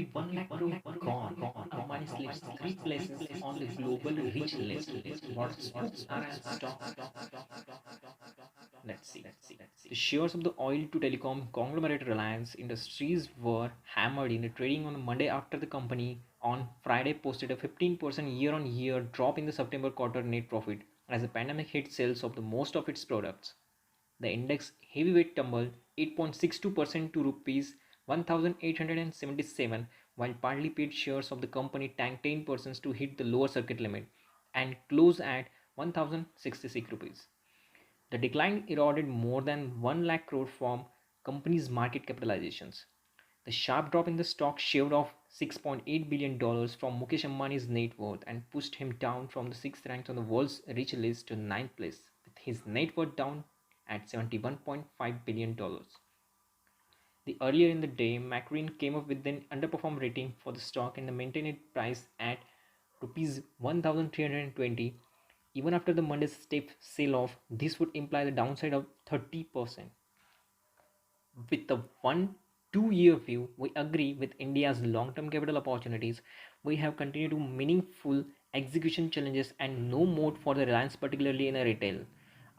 1 lakh crore gone. Ambani slips three places on the global rich list. What spooks RIL stocks? Let's see. The shares of the oil to telecom conglomerate Reliance Industries were hammered in the trading on Monday after the company on Friday posted a 15% year-on-year drop in the September quarter net profit as the pandemic hit sales of the most of its products. The index heavyweight tumbled 8.62% to rupees 1877, while partly paid shares of the company tanked 10% to hit the lower circuit limit and close at 1066 rupees. The decline eroded more than 1 lakh crore from company's market capitalizations. The sharp drop in the stock shaved off $6.8 billion from Mukesh Ambani's net worth and pushed him down from the 6th rank on the world's rich list to ninth place, with his net worth down at $71.5 billion. The earlier in the day, Macquarie came up with an underperform rating for the stock and maintained its price at rupees 1320. Even after the Monday's steep sell-off, this would imply the downside of 30%. With the 1-2 year view, we agree with India's long-term capital opportunities. We have continued to meaningful execution challenges and no mode for the Reliance, particularly in a retail.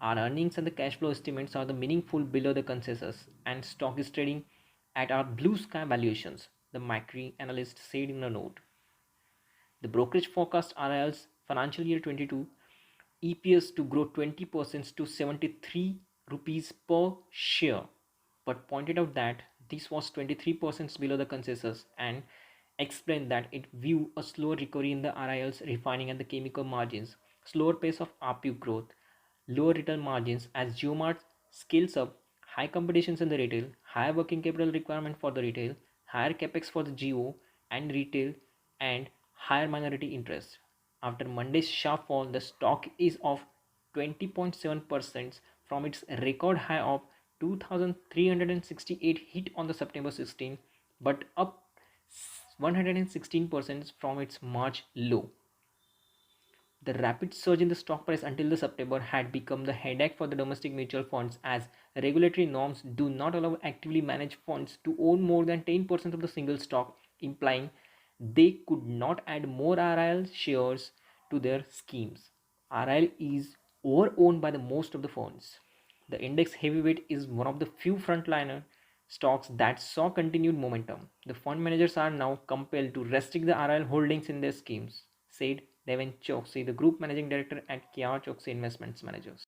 Our earnings and the cash flow estimates are the meaningful below the consensus, and stock is trading at our blue sky valuations, the Macquarie analyst said in a note. The brokerage forecast RIL's financial year 22 EPS to grow 20% to 73 rupees per share, but pointed out that this was 23% below the consensus and explained that it viewed a slower recovery in the RIL's refining and the chemical margins, slower pace of RPU growth, lower retail margins as Geomart scales up, high competitions in the retail, higher working capital requirement for the retail, higher capex for the Geo and retail, and higher minority interest. After Monday's sharp fall, the stock is off 20.7% from its record high of 2,368 hit on the September 16, but up 116% from its March low. The rapid surge in the stock price until the September had become the headache for the domestic mutual funds as regulatory norms do not allow actively managed funds to own more than 10% of the single stock, implying they could not add more RIL shares to their schemes. RIL is over-owned by the most of the funds. The index heavyweight is one of the few frontliner stocks that saw continued momentum. The fund managers are now compelled to restrict the RIL holdings in their schemes, said Devin Choksey, the group managing director at Kia Choksey Investments Managers.